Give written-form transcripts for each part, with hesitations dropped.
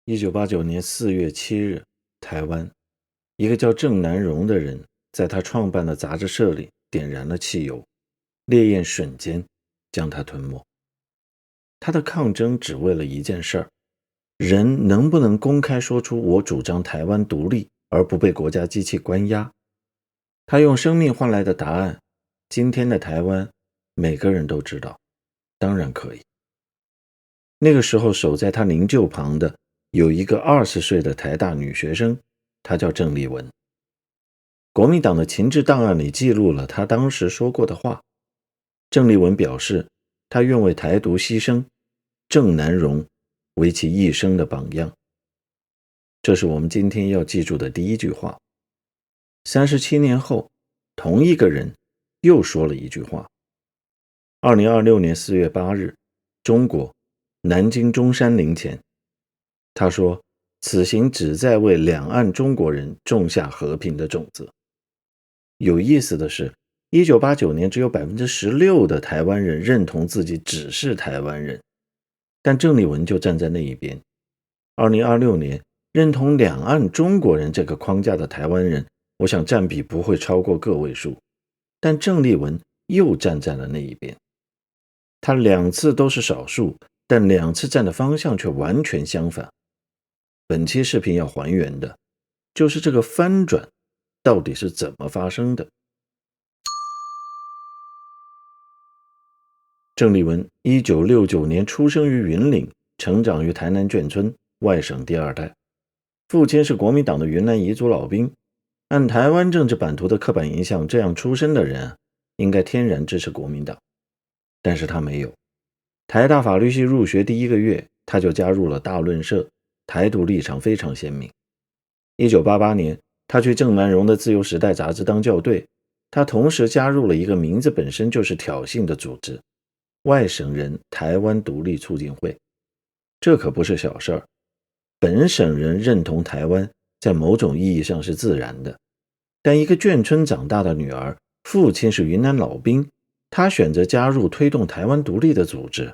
1989年4月7日，台湾，一个叫郑南榕的人，在他创办的杂志社里点燃了汽油，烈焰瞬间将他吞没。他的抗争只为了一件事儿：人能不能公开说出我主张台湾独立，而不被国家机器关押？他用生命换来的答案，今天的台湾，每个人都知道，当然可以。那个时候守在他灵柩旁的有一个20岁的台大女学生，她叫郑丽文。国民党的情治档案里记录了她当时说过的话。郑丽文表示，她愿为台独牺牲，郑南榕为其一生的榜样。这是我们今天要记住的第一句话。37年后，同一个人又说了一句话。2026年4月8日，中国南京中山陵前，他说，此行旨在为两岸中国人种下和平的种子。有意思的是，1989年只有16%的台湾人认同自己只是台湾人，但郑丽文就站在那一边。2026年，认同两岸中国人这个框架的台湾人，我想占比不会超过个位数，但郑丽文又站在了那一边。他2次都是少数，但2次站的方向却完全相反。本期视频要还原的，就是这个翻转到底是怎么发生的。郑丽文1969年出生于云岭，成长于台南眷村，外省第2代。父亲是国民党的云南彝族老兵。按台湾政治版图的刻板印象，这样出身的人应该天然支持国民党。但是他没有。台大法律系入学第1个月，他就加入了大论社，台独立场非常鲜明。1988年，他去郑南榕的《自由时代》杂志当校对，他同时加入了一个名字本身就是挑衅的组织——外省人台湾独立促进会。这可不是小事儿。本省人认同台湾，在某种意义上是自然的，但一个眷村长大的女儿，父亲是云南老兵，她选择加入推动台湾独立的组织，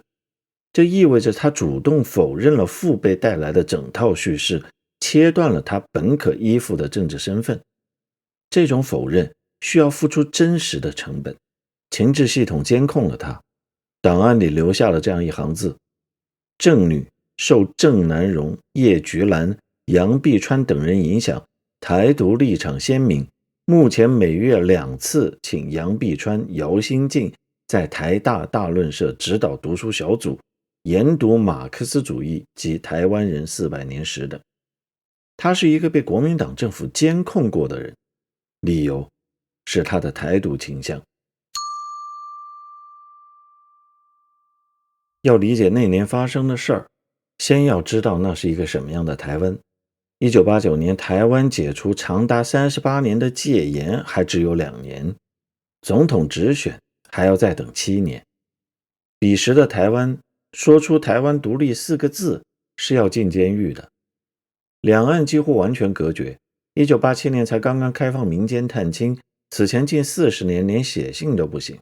这意味着她主动否认了父辈带来的整套叙事，切断了她本可依附的政治身份。这种否认需要付出真实的成本。情治系统监控了她，档案里留下了这样一行字：郑女受郑南榕、叶菊兰、杨碧川等人影响，台独立场鲜明，目前每月2次请杨碧川、姚新进在台大大论社指导读书小组，研读马克思主义及台湾人400年史等。他是一个被国民党政府监控过的人，理由是他的台独倾向。要理解那年发生的事儿，先要知道那是一个什么样的台湾。1989年，台湾解除长达38年的戒严还只有2年，总统直选还要再等7年。彼时的台湾，说出台湾独立4个字是要进监狱的。两岸几乎完全隔绝。1987年才刚刚开放民间探亲，此前近40年连写信都不行。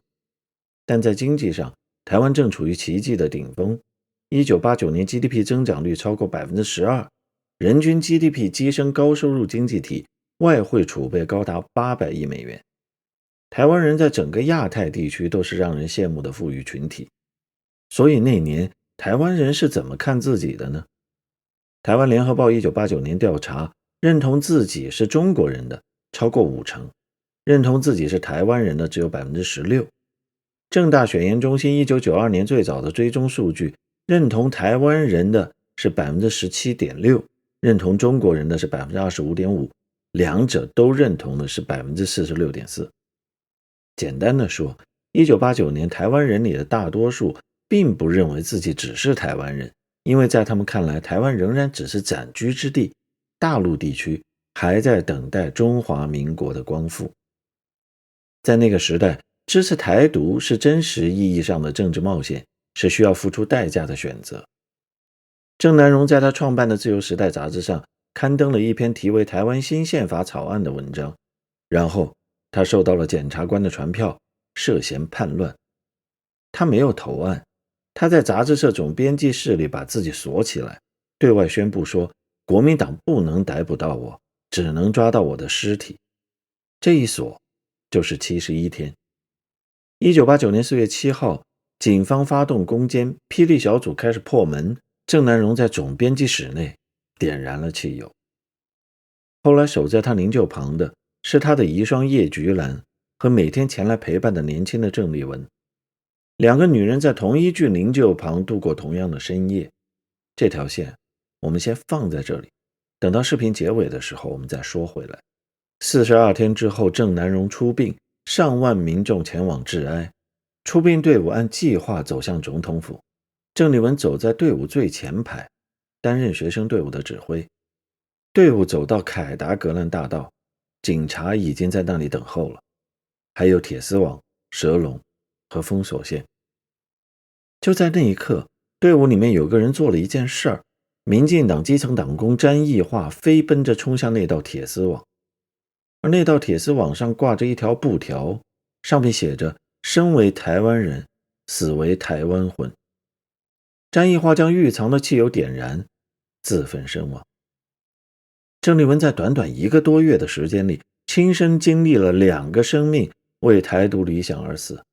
但在经济上，台湾正处于奇迹的顶峰。1989年 GDP 增长率超过 12%， 人均 GDP 跻身高收入经济体，外汇储备高达800亿美元。台湾人在整个亚太地区都是让人羡慕的富裕群体。所以那年台湾人是怎么看自己的呢？台湾联合报1989年调查，认同自己是中国人的超过50%，认同自己是台湾人的只有 16%。政大选研中心1992年最早的追踪数据，认同台湾人的是 17.6%， 认同中国人的是 25.5%， 两者都认同的是 46.4%。 简单的说，1989年台湾人里的大多数并不认为自己只是台湾人，因为在他们看来，台湾仍然只是暂居之地，大陆地区还在等待中华民国的光复。在那个时代，支持台独是真实意义上的政治冒险，是需要付出代价的选择。郑南榕在他创办的《自由时代》杂志上刊登了一篇题为《台湾新宪法草案》的文章，然后他受到了检察官的传票，涉嫌叛乱。他没有投案，他在杂志社总编辑室里把自己锁起来，对外宣布说国民党不能逮捕到我，只能抓到我的尸体。这一锁就是71天。1989年4月7号，警方发动攻坚，霹雳小组开始破门，郑南榕在总编辑室内点燃了汽油。后来守在他灵柩旁的是他的遗孀叶菊兰和每天前来陪伴的年轻的郑丽文。两个女人在同一具灵柩旁度过同样的深夜。这条线我们先放在这里，等到视频结尾的时候我们再说回来。42天之后，郑南榕出殡，上万民众前往致哀。出殡队伍按计划走向总统府，郑丽文走在队伍最前排，担任学生队伍的指挥。队伍走到凯达格兰大道，警察已经在那里等候了，还有铁丝网、蛇笼和封锁线。就在那一刻，队伍里面有个人做了一件事儿，民进党基层党工詹义化飞奔着冲向那道铁丝网，而那道铁丝网上挂着一条布条，上面写着生为台湾人，死为台湾魂。詹义化将预藏的汽油点燃，自焚身亡。郑丽文在短短1个多月的时间里，亲身经历了2个生命为台独理想而死。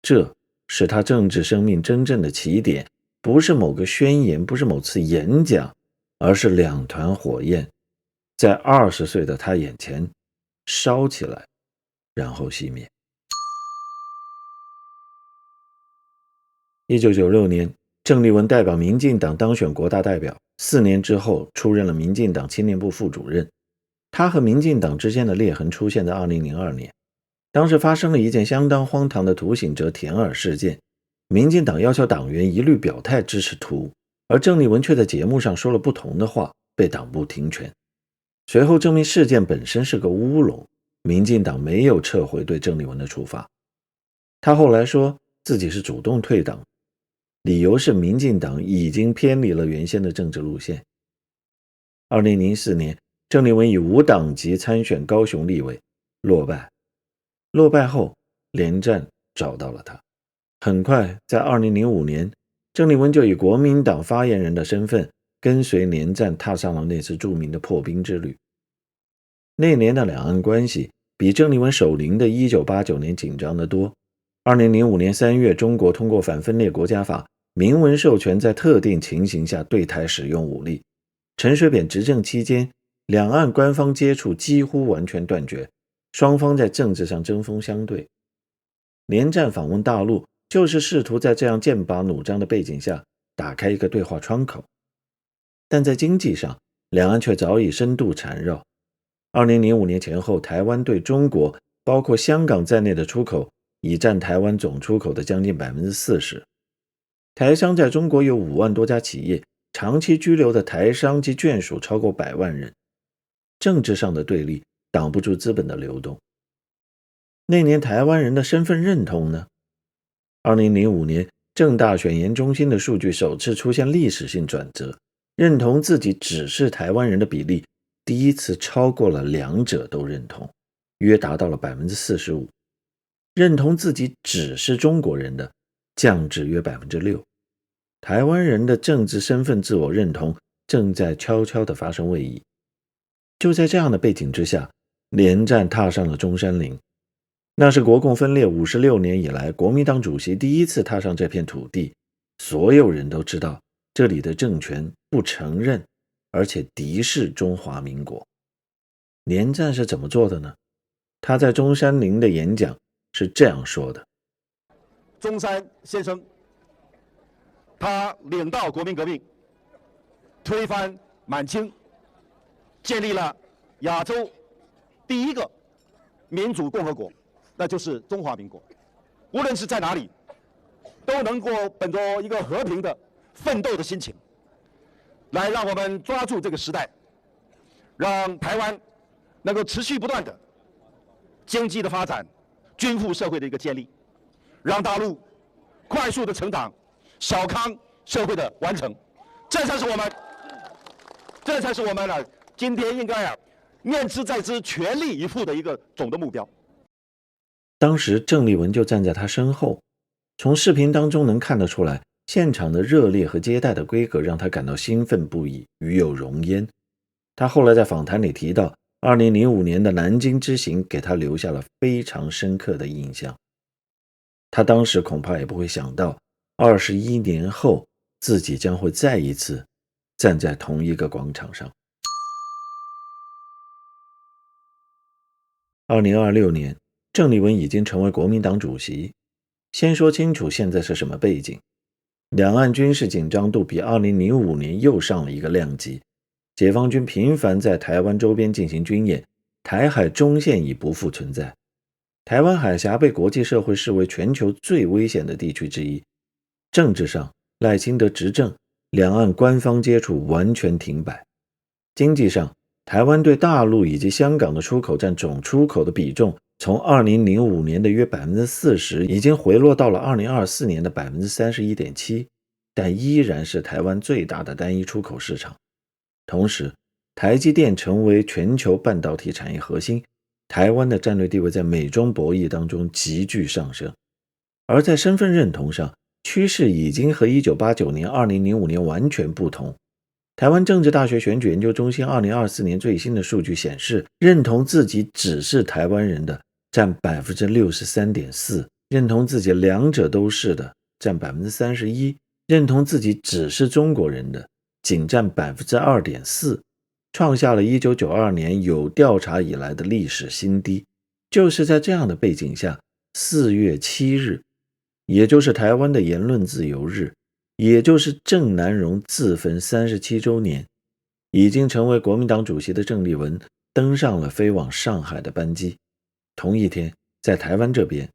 这是他政治生命真正的起点，不是某个宣言，不是某次演讲，而是2团火焰在20岁的他眼前烧起来，然后熄灭。1996年，郑丽文代表民进党当选国大代表，4年之后出任了民进党青年部副主任。他和民进党之间的裂痕出现在2002年，当时发生了一件相当荒唐的涂醒哲舔耳事件，民进党要求党员一律表态支持涂，而郑丽文却在节目上说了不同的话，被党部停权。随后证明事件本身是个乌龙，民进党没有撤回对郑丽文的处罚。他后来说自己是主动退党，理由是民进党已经偏离了原先的政治路线。2004年，郑丽文以无党籍参选高雄立委，落败。落败后，连战找到了他。很快，在2005年，郑丽文就以国民党发言人的身份，跟随连战踏上了那次著名的破冰之旅。那年的两岸关系比郑丽文守龄的1989年紧张得多。2005年3月，中国通过反分裂国家法，明文授权在特定情形下对台使用武力。陈水扁执政期间，两岸官方接触几乎完全断绝，双方在政治上针锋相对。连战访问大陆，就是试图在这样剑拔弩张的背景下打开一个对话窗口。但在经济上，两岸却早已深度缠绕。2005年前后，台湾对中国，包括香港在内的出口已占台湾总出口的将近 40%。 台商在中国有5万多家企业，长期居留的台商及眷属超过100万人。政治上的对立挡不住资本的流动。那年台湾人的身份认同呢？2005年，政大选研中心的数据首次出现历史性转折，认同自己只是台湾人的比例第一次超过了两者都认同，约达到了 45%。 认同自己只是中国人的降至约 6%。 台湾人的政治身份自我认同正在悄悄地发生位移。就在这样的背景之下，连战踏上了中山陵。那是国共分裂56年以来，国民党主席第一次踏上这片土地。所有人都知道，这里的政权不承认，而且敌视中华民国。连战是怎么做的呢？他在中山陵的演讲是这样说的：中山先生，他领导国民革命，推翻满清，建立了亚洲第一个民主共和国，那就是中华民国。无论是在哪里，都能够本着一个和平的奋斗的心情，来让我们抓住这个时代，让台湾能够持续不断的经济的发展，均富社会的一个建立，让大陆快速的成长，小康社会的完成，这才是我们今天应该念之在之，全力以赴的一个总的目标。当时郑丽文就站在他身后，从视频当中能看得出来，现场的热烈和接待的规格让他感到兴奋不已，与有荣焉。他后来在访谈里提到，2005年的南京之行给他留下了非常深刻的印象。他当时恐怕也不会想到，21年后自己将会再一次站在同一个广场上。2026年，郑丽文已经成为国民党主席。先说清楚现在是什么背景。两岸军事紧张度比2005年又上了一个量级，解放军频繁在台湾周边进行军演，台海中线已不复存在。台湾海峡被国际社会视为全球最危险的地区之一。政治上，赖清德执政，两岸官方接触完全停摆。经济上，台湾对大陆以及香港的出口占总出口的比重，从2005年的约 40%， 已经回落到了2024年的 31.7%， 但依然是台湾最大的单一出口市场。同时，台积电成为全球半导体产业核心，台湾的战略地位在美中博弈当中急剧上升。而在身份认同上，趋势已经和1989年、2005年完全不同。台湾政治大学选举研究中心2024年最新的数据显示，认同自己只是台湾人的占 63.4%， 认同自己两者都是的占 31%， 认同自己只是中国人的仅占 2.4%， 创下了1992年有调查以来的历史新低。就是在这样的背景下，4月7日，也就是台湾的言论自由日，也就是郑南榕自焚37周年，已经成为国民党主席的郑丽文登上了飞往上海的班机。同一天，在台湾这边，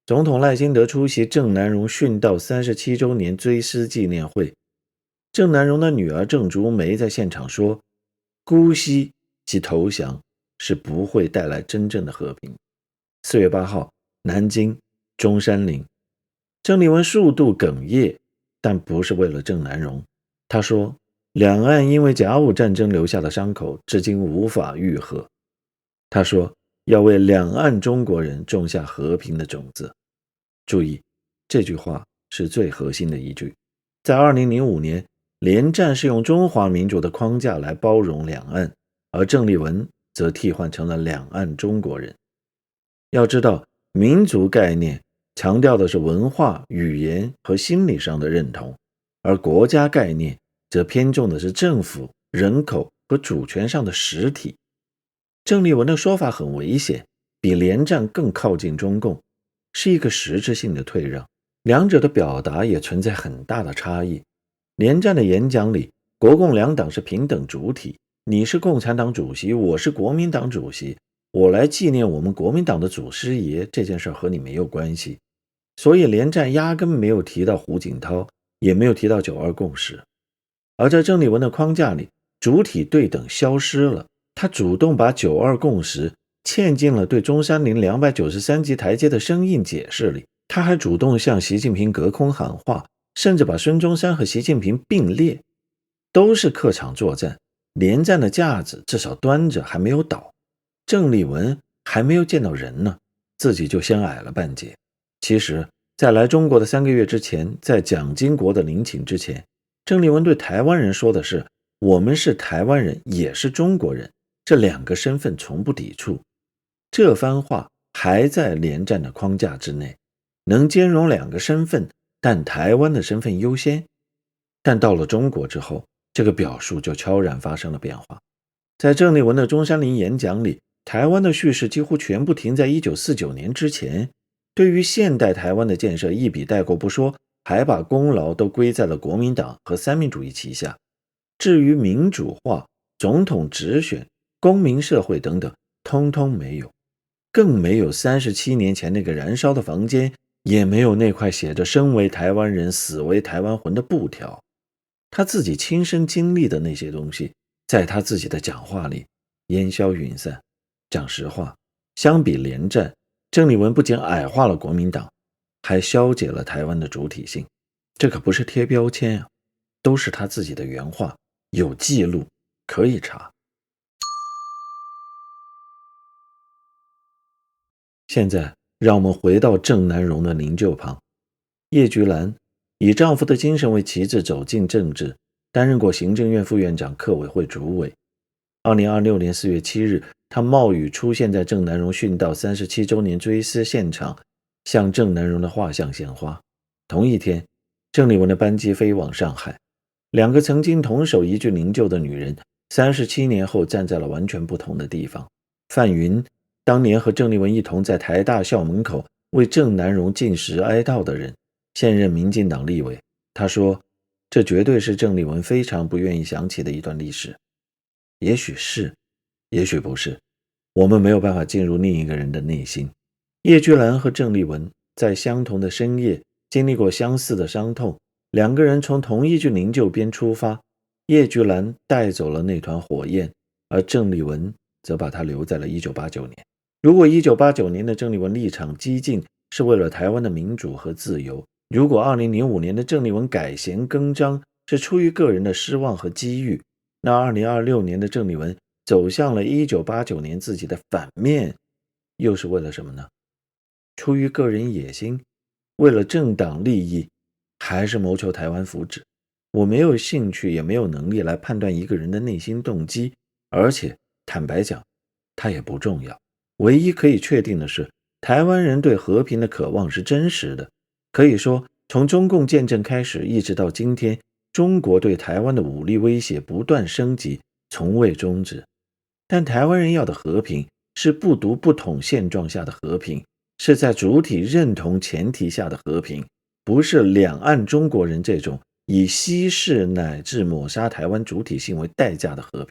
总统赖清德出席郑南榕殉道37周年追思纪念会。郑南榕的女儿郑竹梅在现场说，姑息及投降是不会带来真正的和平。4月8号，南京、中山陵，郑丽文数度哽咽，但不是为了郑南榕。他说，两岸因为甲午战争留下的伤口至今无法愈合。他说，要为两岸中国人种下和平的种子。注意，这句话是最核心的一句。在2005年，连战是用中华民族的框架来包容两岸，而郑丽文则替换成了两岸中国人。要知道，民族概念强调的是文化、语言和心理上的认同，而国家概念则偏重的是政府、人口和主权上的实体。郑丽文的说法很危险，比连战更靠近中共，是一个实质性的退让，两者的表达也存在很大的差异。连战的演讲里，国共两党是平等主体，你是共产党主席，我是国民党主席，我来纪念我们国民党的祖师爷，这件事和你没有关系。所以连战压根没有提到胡锦涛，也没有提到9·2共识。而在郑丽文的框架里，主体对等消失了，他主动把9·2共识嵌进了对中山陵293级台阶的生硬解释里。他还主动向习近平隔空喊话，甚至把孙中山和习近平并列，都是客场作战。连战的架子至少端着还没有倒，郑丽文还没有见到人呢，自己就先矮了半截。其实在来中国的3个月之前，在蒋经国的陵寝之前，郑丽文对台湾人说的是，我们是台湾人也是中国人，这两个身份从不抵触。这番话还在连战的框架之内，能兼容两个身份，但台湾的身份优先。但到了中国之后，这个表述就悄然发生了变化。在郑丽文的中山陵演讲里，台湾的叙事几乎全部停在1949年之前，对于现代台湾的建设一笔带过不说，还把功劳都归在了国民党和三民主义旗下。至于民主化、总统直选、公民社会等等，通通没有，更没有37年前那个燃烧的房间，也没有那块写着生为台湾人死为台湾魂的布条。他自己亲身经历的那些东西，在他自己的讲话里烟消云散。讲实话，相比连战，郑丽文不仅矮化了国民党，还消解了台湾的主体性。这可不是贴标签啊，都是他自己的原话，有记录，可以查。现在让我们回到郑南榕的灵柩旁，叶菊兰以丈夫的精神为旗帜走进政治，担任过行政院副院长、客委会主委。2026年4月7日，她冒雨出现在郑南榕殉道37周年追思现场，向郑南榕的画像献花。同一天，郑丽文的班机飞往上海，两个曾经同守一具灵柩的女人，37年后站在了完全不同的地方。范云，当年和郑丽文一同在台大校门口为郑南榕进食哀悼的人，现任民进党立委。他说，这绝对是郑丽文非常不愿意想起的一段历史。也许是，也许不是，我们没有办法进入另一个人的内心。叶菊兰和郑丽文在相同的深夜经历过相似的伤痛，两个人从同一具灵柩边出发，叶菊兰带走了那团火焰，而郑丽文则把它留在了1989年。如果1989年的郑丽文立场激进，是为了台湾的民主和自由；如果2005年的郑丽文改弦更张，是出于个人的失望和机遇，那2026年的郑丽文走向了1989年自己的反面，又是为了什么呢？出于个人野心，为了政党利益，还是谋求台湾福祉？我没有兴趣也没有能力来判断一个人的内心动机，而且坦白讲，它也不重要。唯一可以确定的是，台湾人对和平的渴望是真实的。可以说，从中共建政开始一直到今天，中国对台湾的武力威胁不断升级，从未终止。但台湾人要的和平是不独不统现状下的和平，是在主体认同前提下的和平，不是两岸中国人这种以稀释乃至抹杀台湾主体性为代价的和平。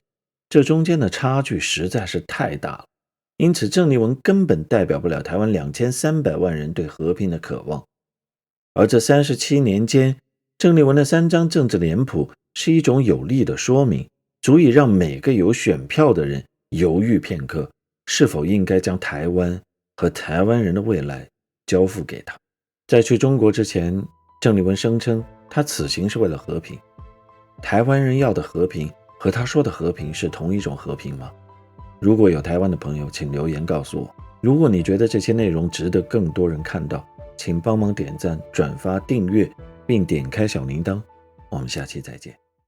这中间的差距实在是太大了。因此郑丽文根本代表不了台湾2300万人对和平的渴望。而这37年间，郑丽文的3张政治脸谱是一种有力的说明，足以让每个有选票的人犹豫片刻，是否应该将台湾和台湾人的未来交付给他。在去中国之前，郑丽文声称他此行是为了和平。台湾人要的和平和他说的和平是同一种和平吗？如果有台湾的朋友，请留言告诉我。如果你觉得这些内容值得更多人看到，请帮忙点赞、转发、订阅，并点开小铃铛。我们下期再见。